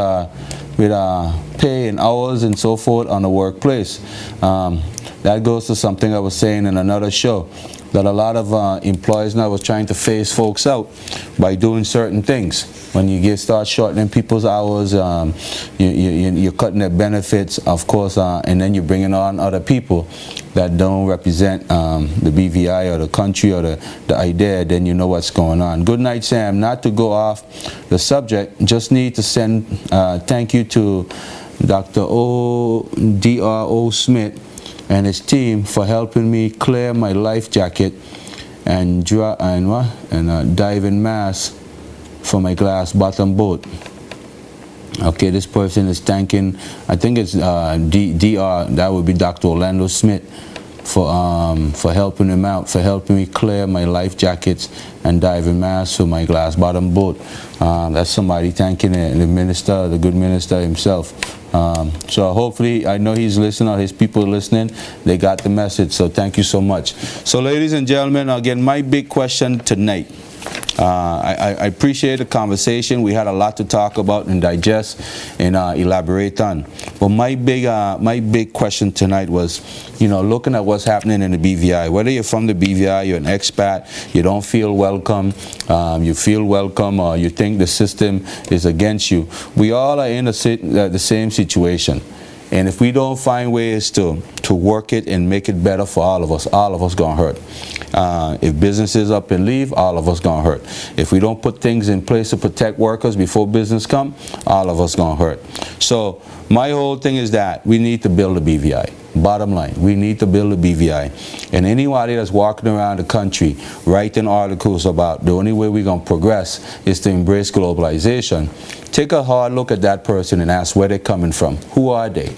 pay and hours and so forth on the workplace. That goes to something I was saying in another show, that a lot of employers now was trying to phase folks out by doing certain things. When you start shortening people's hours, you're cutting their benefits, of course, and then you're bringing on other people that don't represent the BVI or the country or the idea. Then you know what's going on. Good night, Sam. Not to go off the subject, just need to send thank you to Dr. D.R.O. Smith and his team for helping me clear my life jacket and dive in mass for my glass bottom boat. Okay, this person is thanking, I think it's DR, that would be Dr. Orlando Smith, for helping him out, for helping me clear my life jackets and diving masks for my glass bottom boat. That's somebody thanking the minister, the good minister himself. So hopefully, I know he's listening, or his people listening, they got the message. So thank you so much. So ladies and gentlemen, again, my big question tonight. I appreciate the conversation. We had a lot to talk about and digest and elaborate on. But my big question tonight was, looking at what's happening in the BVI. Whether you're from the BVI, you're an expat, you don't feel welcome, you feel welcome, or you think the system is against you. We all are in the same situation. And if we don't find ways to work it and make it better for all of us gonna hurt. If business is up and leave, all of us gonna hurt. If we don't put things in place to protect workers before business come, all of us gonna hurt. So my whole thing is that we need to build a BVI. Bottom line, we need to build a BVI. And anybody that's walking around the country writing articles about the only way we're going to progress is to embrace globalization, take a hard look at that person and ask where they're coming from. Who are they?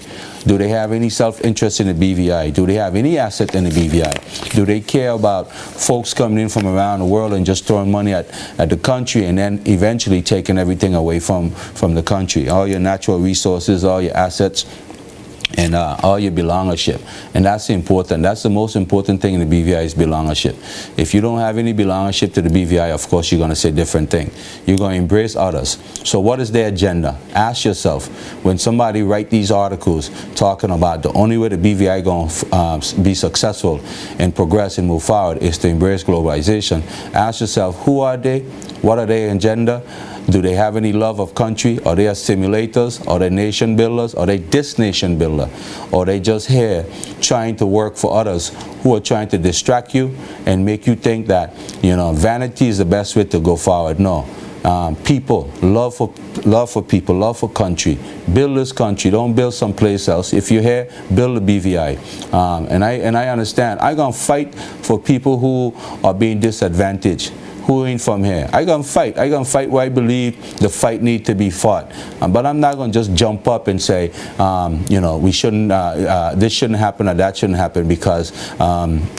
Do they have any self-interest in the BVI? Do they have any asset in the BVI? Do they care about folks coming in from around the world and just throwing money at the country and then eventually taking everything away from the country? All your natural resources, all your assets, and all your belongership. And that's important. That's the most important thing in the BVI is belongership. If you don't have any belongership to the BVI, of course you're going to say different thing. You're going to embrace others. So what is their agenda? Ask yourself, when somebody write these articles talking about the only way the BVI going to be successful and progress and move forward is to embrace globalization, ask yourself, who are they? What are their agenda? Do they have any love of country? Are they stimulators? Are they nation builders? Are they this nation builder? Or are they just here trying to work for others who are trying to distract you and make you think that, vanity is the best way to go forward? No. People, love for people, love for country. Build this country. Don't build someplace else. If you're here, build a BVI. And I understand. I'm going to fight for people who are being disadvantaged, who ain't from here. I gonna fight where I believe the fight need to be fought. But I'm not gonna just jump up and say, we shouldn't, this shouldn't happen or that shouldn't happen because,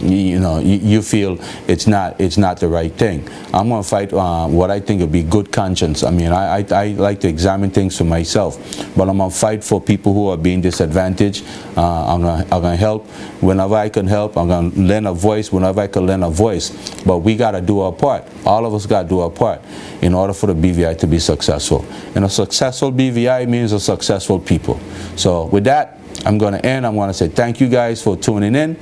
you feel it's not the right thing. I'm gonna fight what I think would be good conscience. I mean, I like to examine things for myself, but I'm gonna fight for people who are being disadvantaged. I'm gonna help whenever I can help. I'm gonna lend a voice whenever I can lend a voice. But we gotta do our part. All of us got to do our part in order for the BVI to be successful. And a successful BVI means a successful people. So with that, I'm going to end. I'm going to say thank you guys for tuning in.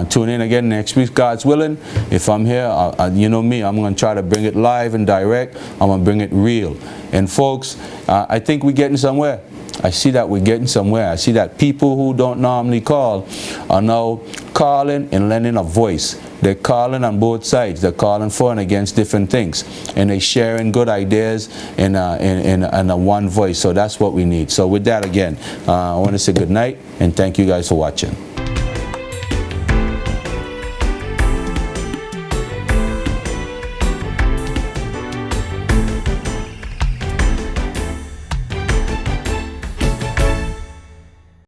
Tune in again next week, God's willing. If I'm here, you know me, I'm going to try to bring it live and direct. I'm going to bring it real. And folks, I think we're getting somewhere. I see that we're getting somewhere. I see that people who don't normally call are now calling and lending a voice. They're calling on both sides. They're calling for and against different things. And they're sharing good ideas in a one voice. So that's what we need. So with that, again, I want to say good night and thank you guys for watching.